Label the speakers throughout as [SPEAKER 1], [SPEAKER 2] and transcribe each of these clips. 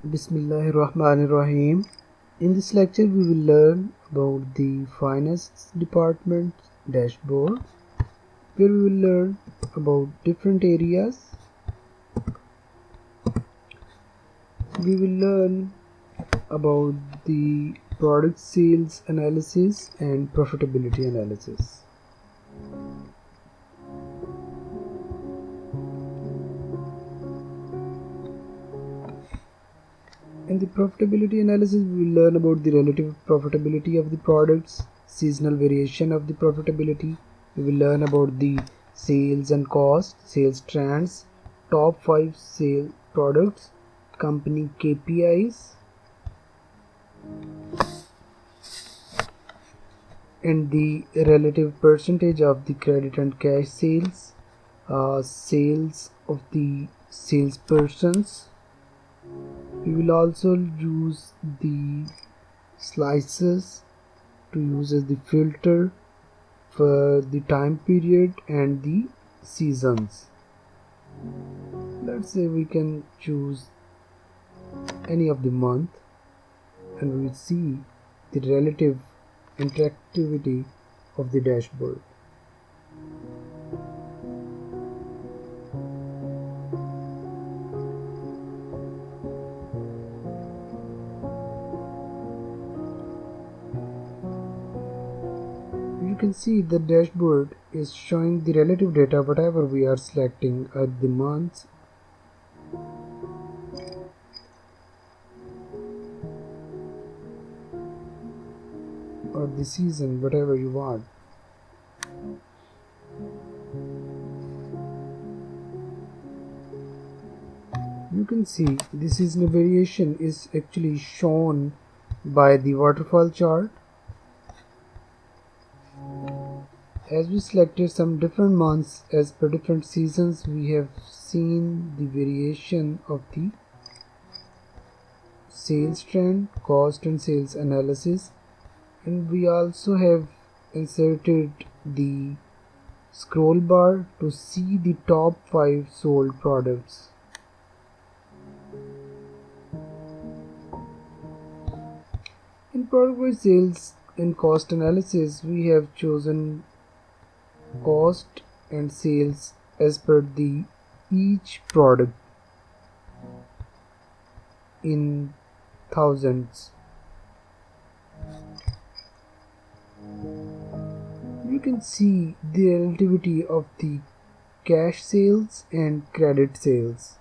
[SPEAKER 1] Bismillahirrahmanirrahim. In this lecture we will learn about the finance department dashboard, where we will learn about different areas. We will learn about the product sales analysis and profitability analysis. In the profitability analysis, we will learn about the relative profitability of the products, seasonal variation of the profitability. We will learn about the sales and cost, sales trends, top 5 sale products, company KPIs, and the relative percentage of the credit and cash sales, sales of the salespersons. We will also use the slices to use as the filter for the time period and the seasons. Let's say we can choose any of the month and we will see the relative interactivity of the dashboard. You can see the dashboard is showing the relative data whatever we are selecting at the months or the season, whatever you want. You can see the seasonal variation is actually shown by the waterfall chart. As we selected some different months as per different seasons, we have seen the variation of the sales trend, cost and sales analysis, and we also have inserted the scroll bar to see the top 5 sold products. In product-wise sales and cost analysis, we have chosen cost and sales as per the each product in thousands. You can see the relativity of the cash sales and credit sales.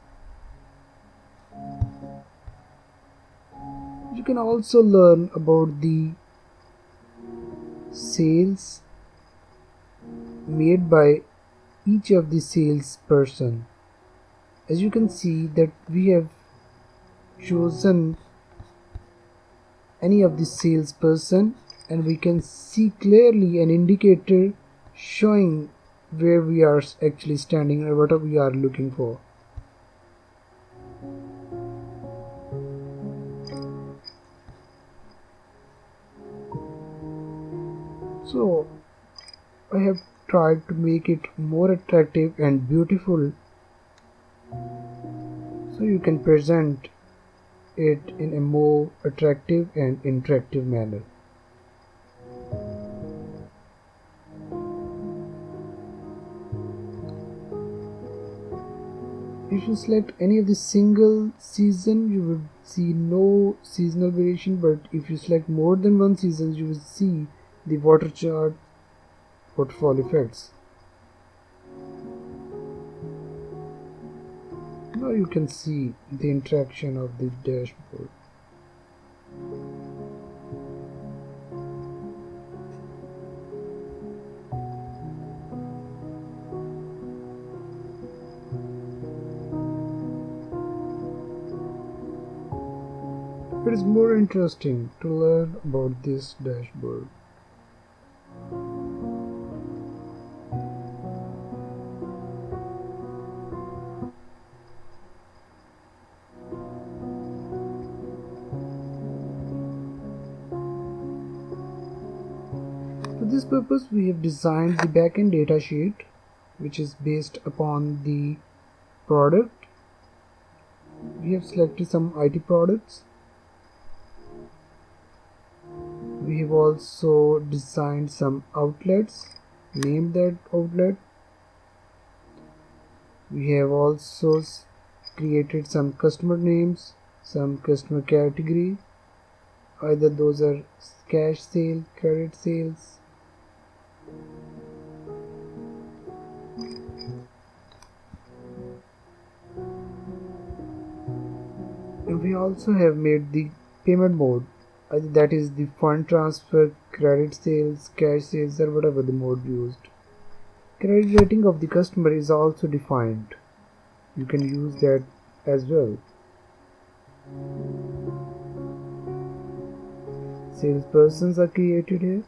[SPEAKER 1] You can also learn about the sales made by each of the salesperson. As you can see that we have chosen any of the salesperson and we can see clearly an indicator showing where we are actually standing and what we are looking for. So I have tried to make it more attractive and beautiful so you can present it in a more attractive and interactive manner. If you select any of the single season, you will see no seasonal variation, but if you select more than one season, you will see the waterfall effects. Now you can see the interaction of the dashboard. It is more interesting to learn about this dashboard. For this purpose, we have designed the backend data sheet, which is based upon the product We have selected some IT products. We have also designed some outlets, named that outlet. We have also created some customer names, some customer category, either those are cash sale, credit sales. And we also have made the payment mode, either that is the fund transfer, credit sales, cash sales, or whatever the mode used. Credit rating of the customer is also defined. You can use that as well. Salespersons are created here.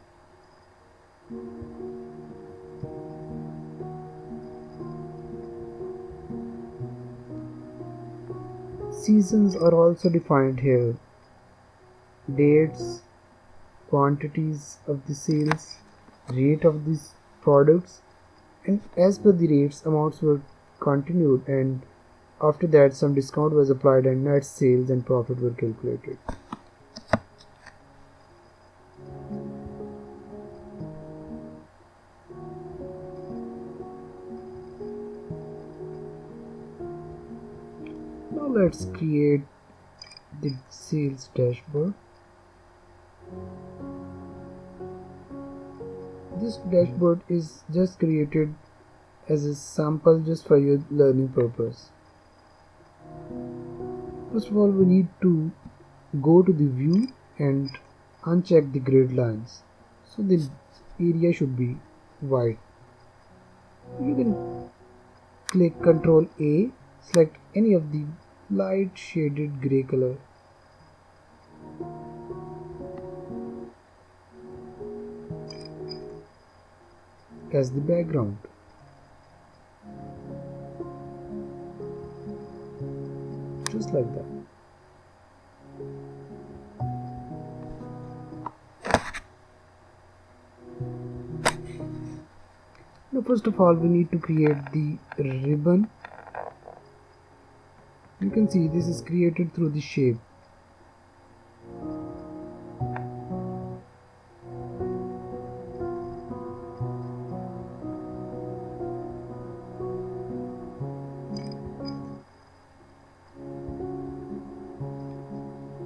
[SPEAKER 1] Seasons are also defined here. Dates, quantities of the sales, rate of these products, and as per the rates, amounts were continued, and after that some discount was applied and net sales and profit were calculated. Now let's create the sales dashboard. This dashboard is just created as a sample just for your learning purpose. First of all, we need to go to the view and uncheck the grid lines, so the area should be white. You can click Ctrl A, select any of the light shaded gray color. As the background. Just like that. Now first of all we need to create the ribbon. You can see this is created through the shape.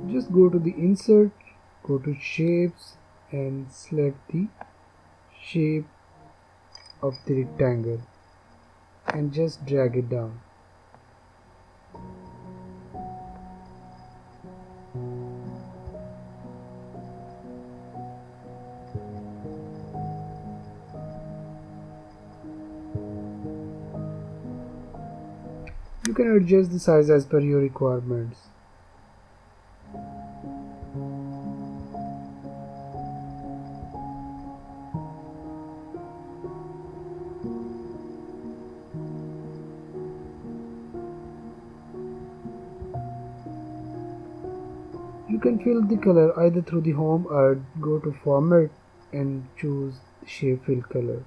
[SPEAKER 1] Just go to the insert, go to shapes and select the shape of the rectangle and just drag it down. You can adjust the size as per your requirements. You can fill the color either through the home or go to format and choose the shape fill color.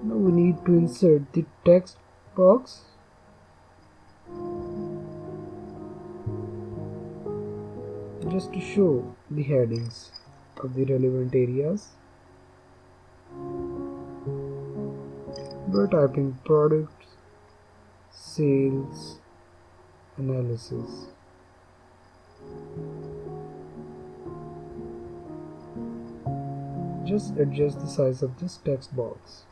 [SPEAKER 1] Now we need to insert the text box. Just to show the headings of the relevant areas. We're typing products, sales, analysis. Just adjust the size of this text box.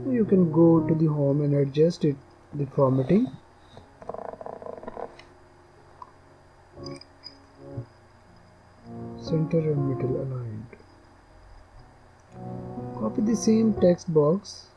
[SPEAKER 1] You can go to the home and adjust it, the formatting. Center and middle aligned. Copy the same text box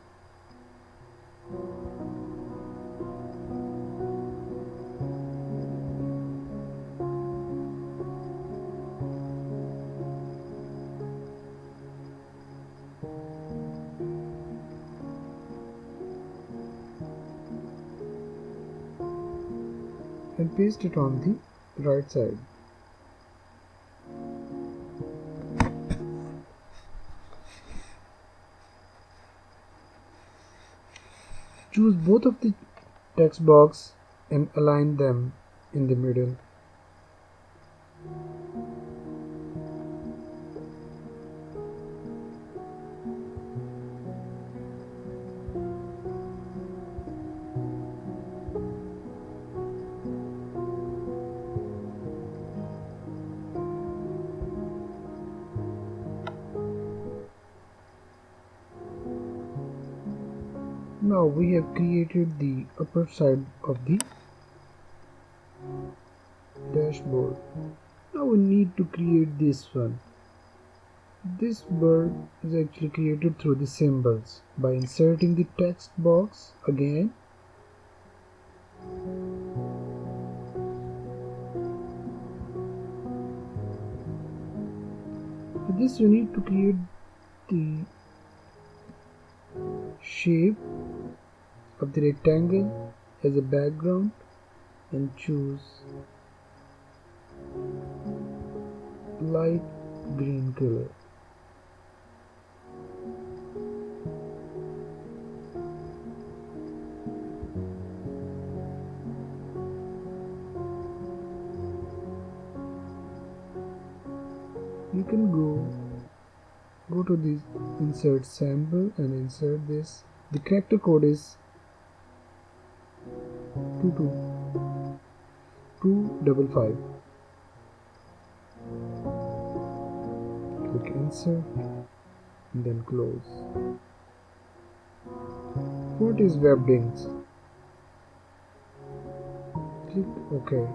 [SPEAKER 1] and paste it on the right side. Choose both of the text box and align them in the middle. Now we have created the upper side of the dashboard. Now we need to create this one. This bird is actually created through the symbols by inserting the text box again. For this you need to create the shape of the rectangle as a background and choose light green color. You can go to the insert symbol and insert this. The character code is 22255. Click insert and then close. Font is Webdings. Click OK.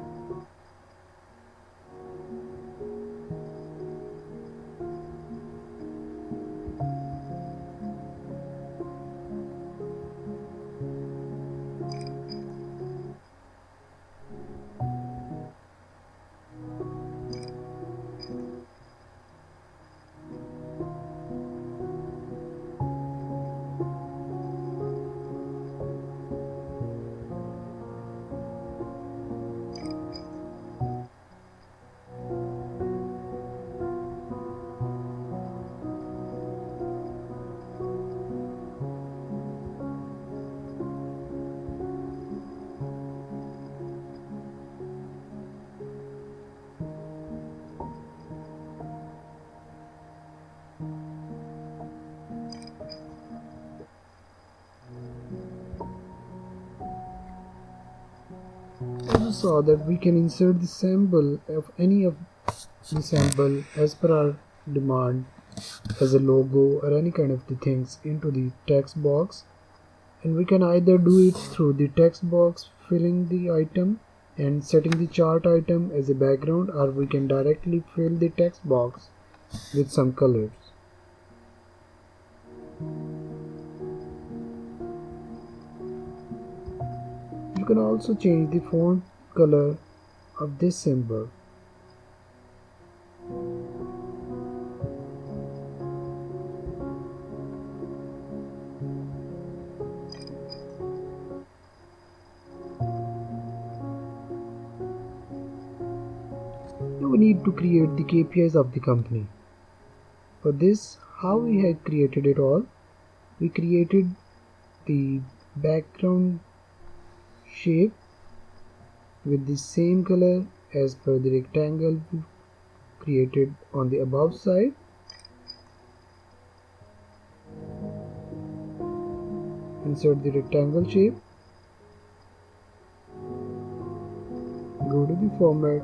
[SPEAKER 1] Also saw that we can insert the symbol of any of the symbol as per our demand as a logo or any kind of the things into the text box, and we can either do it through the text box filling the item and setting the chart item as a background, or we can directly fill the text box with some colors. You can also change the font color of this symbol. Now we need to create the KPIs of the company. For this, how we had created it all, we created the background shape with the same color as per the rectangle we created on the above side. Insert the rectangle shape, go to the format,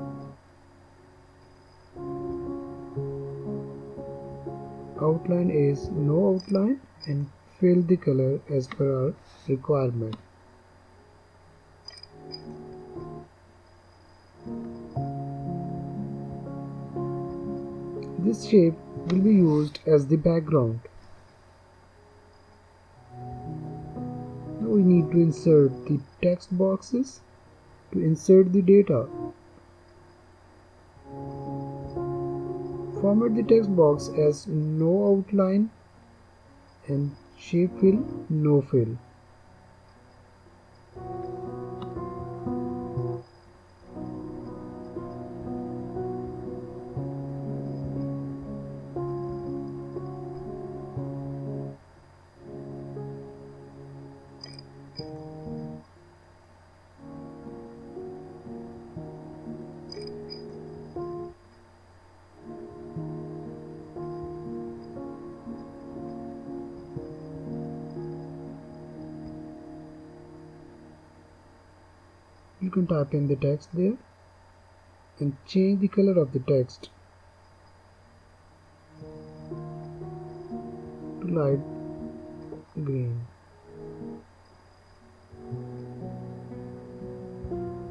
[SPEAKER 1] outline is no outline, and fill the color as per our requirement. This shape will be used as the background. we need to insert the text boxes to insert the data. Format the text box as no outline and shape fill, no fill. You can type in the text there and change the color of the text to light green.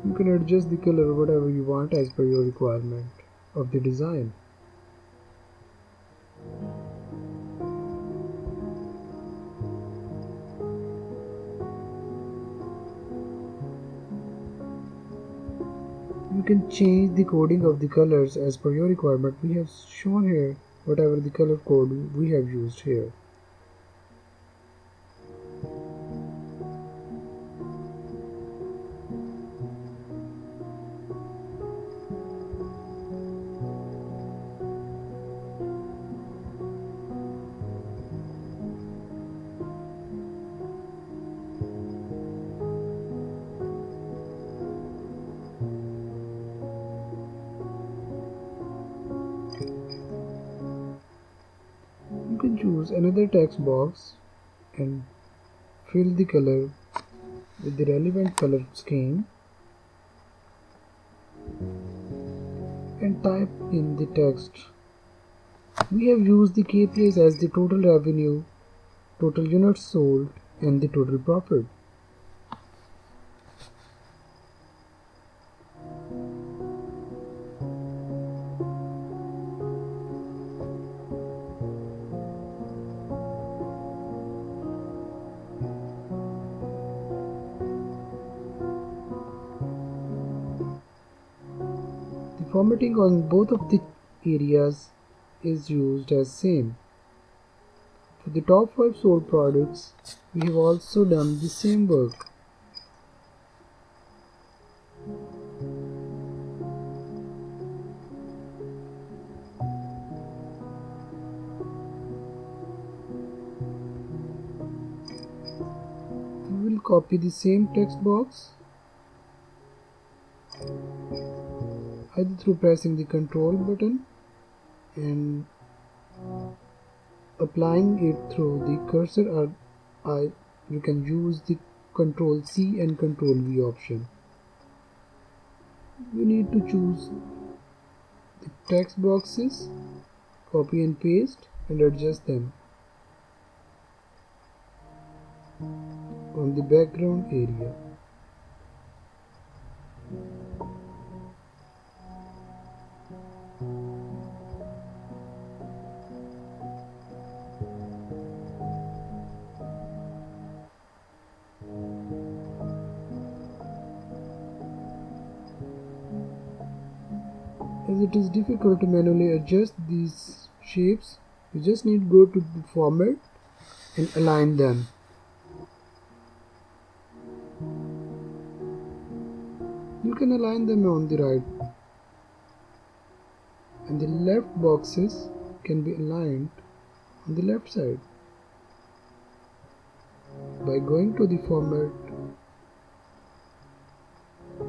[SPEAKER 1] You can adjust the color whatever you want as per your requirement of the design. You can change the coding of the colors as per your requirement. We have shown here whatever the color code we have used here. You can choose another text box and fill the color with the relevant color scheme and type in the text. We have used the KPIs as the total revenue, total units sold, and the total profit. The formatting on both of the areas is used as same. For the top 5 sold products, we have also done the same work. We will copy the same text box either through pressing the Control button and applying it through the cursor, or you can use the Control C and Control V option. You need to choose the text boxes, copy and paste, and adjust them on the background area. As it is difficult to manually adjust these shapes, you just need to go to the format and align them. You can align them on the right, and the left boxes can be aligned on the left side by going to the format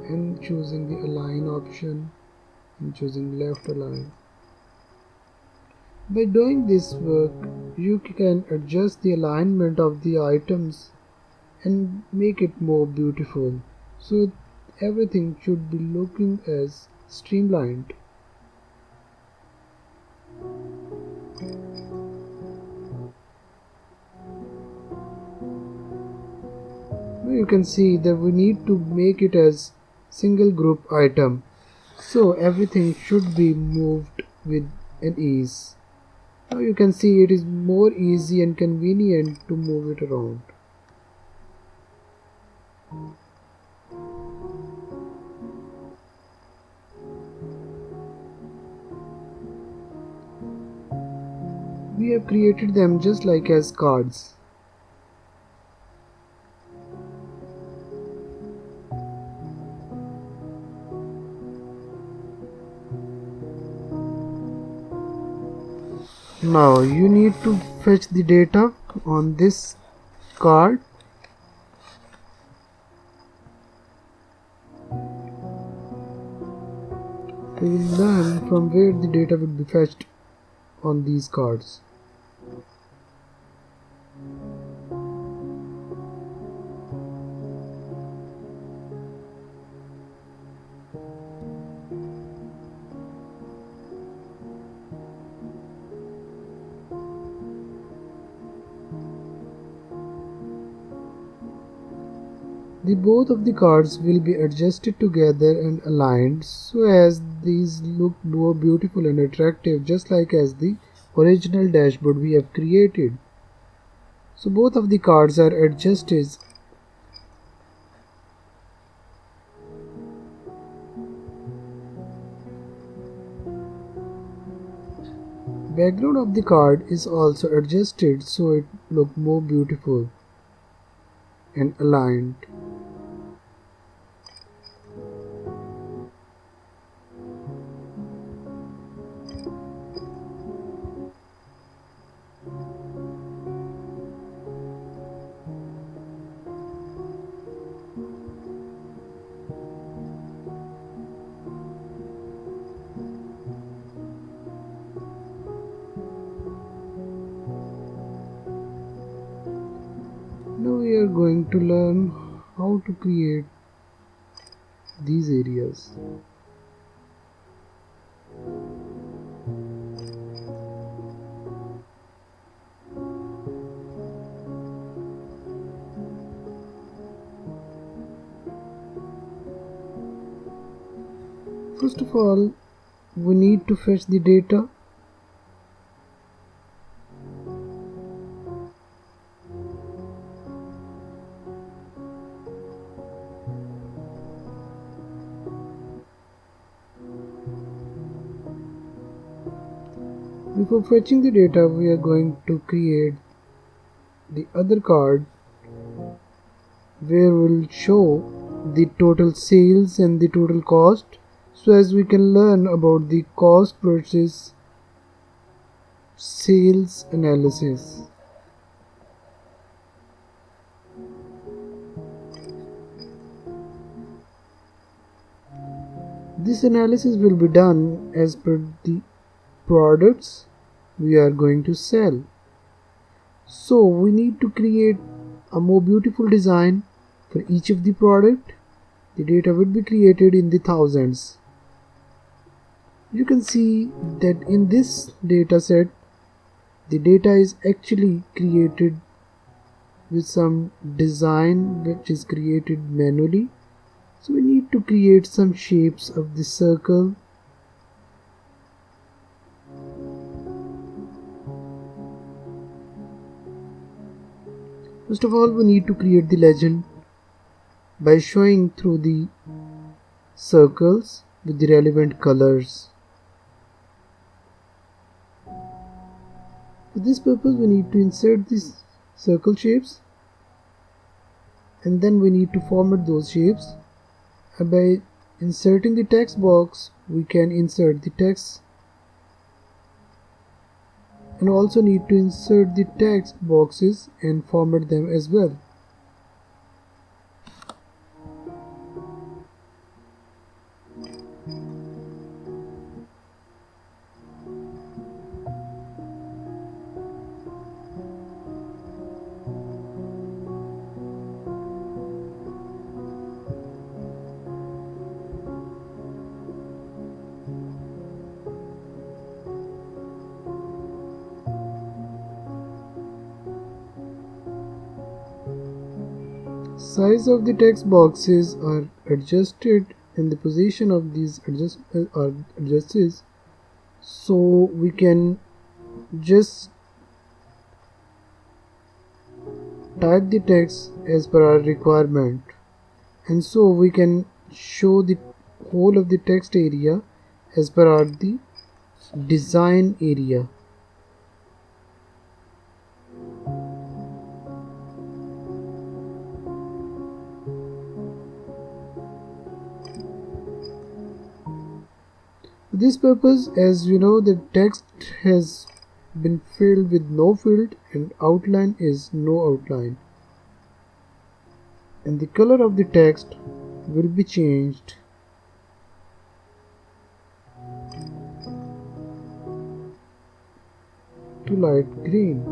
[SPEAKER 1] and choosing the align option and choosing left align. By doing this work, you can adjust the alignment of the items and make it more beautiful, so everything should be looking as streamlined. Now you can see that we need to make it as single group item, so everything should be moved with an ease. Now you can see it is more easy and convenient to move it around. We have created them just like as cards. Now you need to fetch the data on this card. We will learn from where the data will be fetched on these cards. The both of the cards will be adjusted together and aligned so as these look more beautiful and attractive, just like as the original dashboard we have created. So both of the cards are adjusted. Background of the card is also adjusted so it look more beautiful and aligned. Now we are going to learn how to create these areas. First of all, we need to fetch the data. Before fetching the data, we are going to create the other card where we'll show the total sales and the total cost, so as we can learn about the cost versus sales analysis. This analysis will be done as per the products we are going to sell. So we need to create a more beautiful design for each of the product. The data will be created in the thousands. You can see that in this data set, the data is actually created with some design which is created manually. So we need to create some shapes of the circle. First of all, we need to create the legend by showing through the circles with the relevant colors. For this purpose, we need to insert these circle shapes, and then we need to format those shapes. And by inserting the text box, we can insert the text, and also need to insert the text boxes and format them as well. Size of the text boxes are adjusted and the position of these are adjusted, so we can just type the text as per our requirement. and so we can show the whole of the text area as per our the design area. For this purpose, as you know, the text has been filled with no field and outline is no outline, and the color of the text will be changed to light green.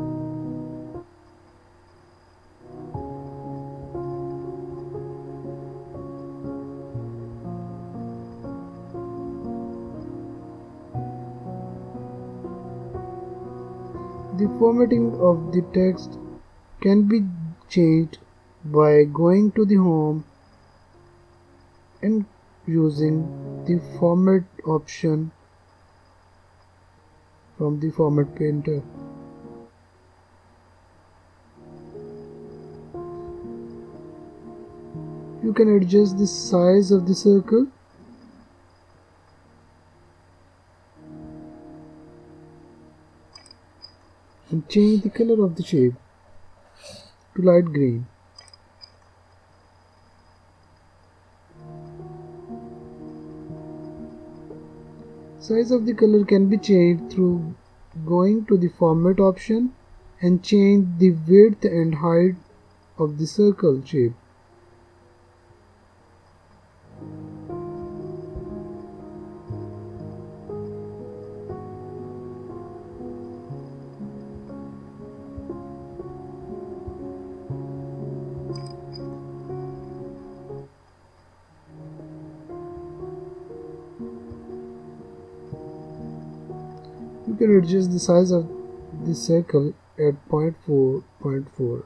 [SPEAKER 1] The formatting of the text can be changed by going to the home and using the format option from the format painter. You can adjust the size of the circle and change the color of the shape to light green. Size of the color can be changed through going to the format option and change the width and height of the circle shape. You can adjust the size of the circle at 0.4.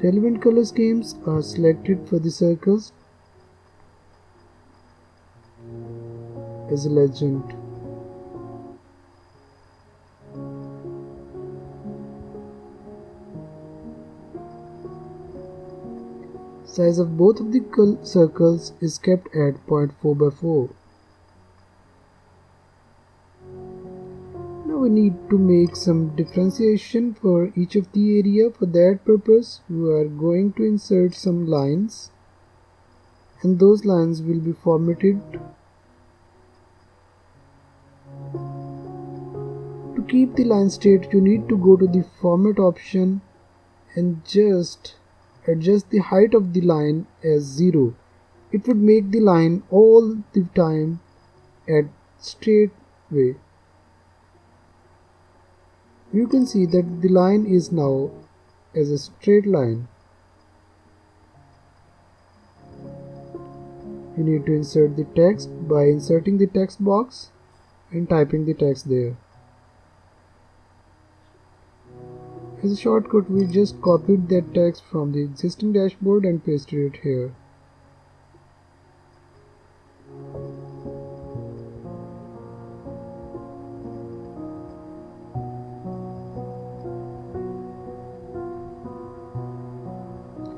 [SPEAKER 1] Relevant color schemes are selected for the circles as a legend. Size of both of the circles is kept at 0.4 by 4. Now we need to make some differentiation for each of the area. For that purpose, we are going to insert some lines, and those lines will be formatted. To keep the line straight, you need to go to the format option and just adjust the height of the line as 0. It would make the line all the time at straight way. You can see that the line is now as a straight line. You need to insert the text by inserting the text box and typing the text there. As a shortcut, we just copied that text from the existing dashboard and pasted it here.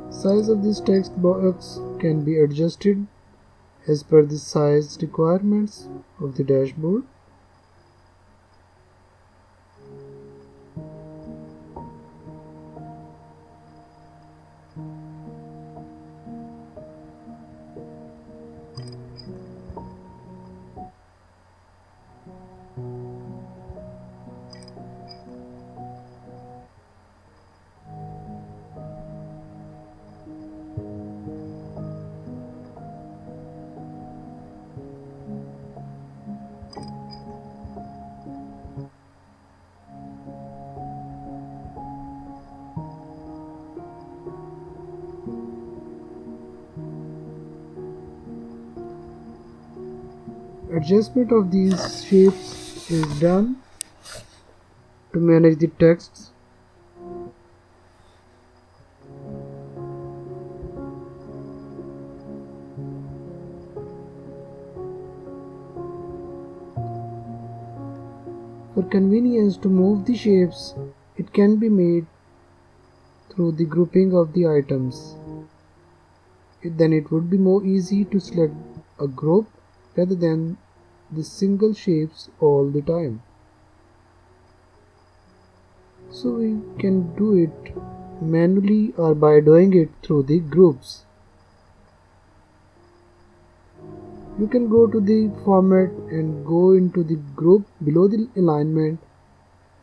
[SPEAKER 1] Size of this text box can be adjusted as per the size requirements of the dashboard. Adjustment of these shapes is done to manage the texts. For convenience to move the shapes, it can be made through the grouping of the items. Then it would be more easy to select a group rather than the single shapes all the time. So we can do it manually or by doing it through the groups. You can go to the format and go into the group below the alignment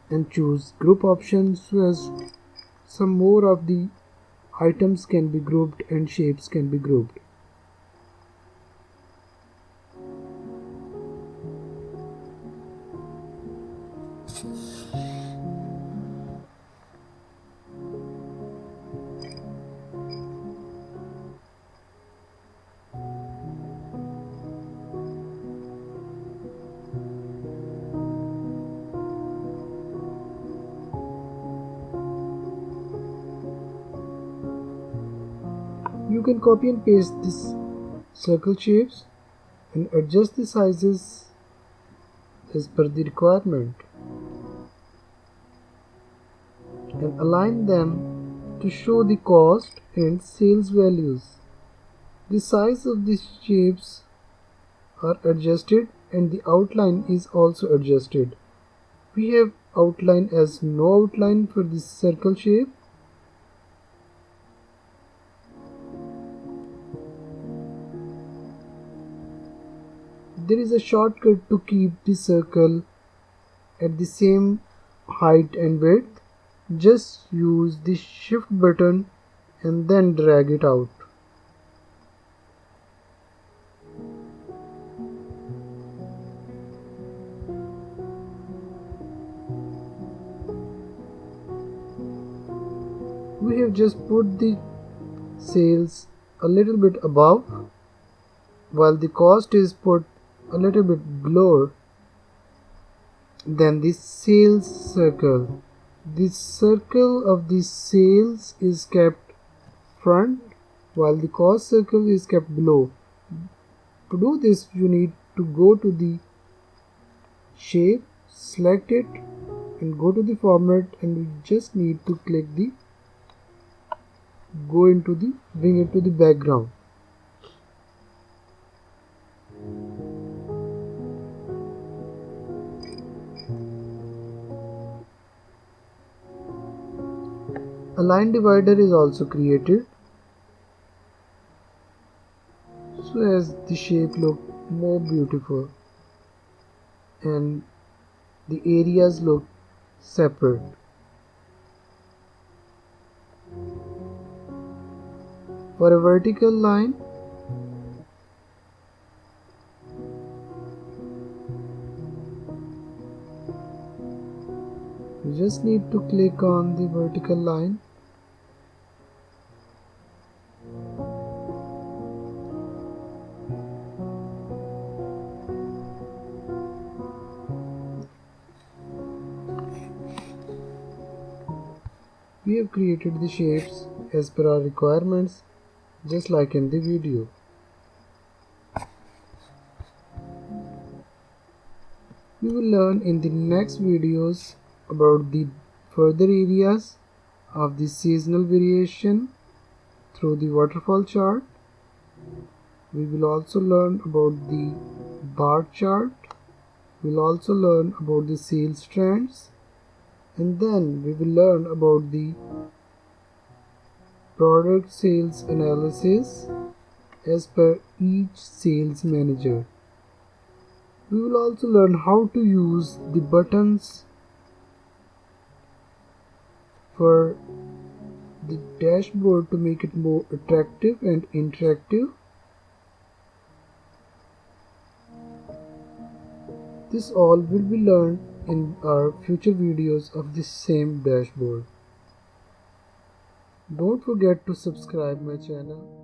[SPEAKER 1] and choose group option so as some more of the items can be grouped and shapes can be grouped. You can copy and paste these circle shapes and adjust the sizes as per the requirement and align them to show the cost and sales values. The size of the shapes are adjusted and the outline is also adjusted. We have outline as no outline for this circle shape. There is a shortcut to keep the circle at the same height and width. Just use the shift button and then drag it out. We have just put the sales a little bit above while the cost is put a little bit below. Then the sales circle. The circle of the sales is kept front while the cost circle is kept below. To do this, you need to go to the shape, select it and go to the format, and we just need to click the bring it to the background. A line divider is also created so as the shape look more beautiful and the areas look separate. For a vertical line, you just need to click on the vertical line . We have created the shapes as per our requirements, just like in the video. We will learn in the next videos about the further areas of the seasonal variation through the waterfall chart. We will also learn about the bar chart. We will also learn about the sales trends, and then we will learn about the product sales analysis as per each sales manager. We will also learn how to use the buttons for the dashboard to make it more attractive and interactive. This all will be learned in our future videos of this same dashboard. Don't forget to subscribe my channel.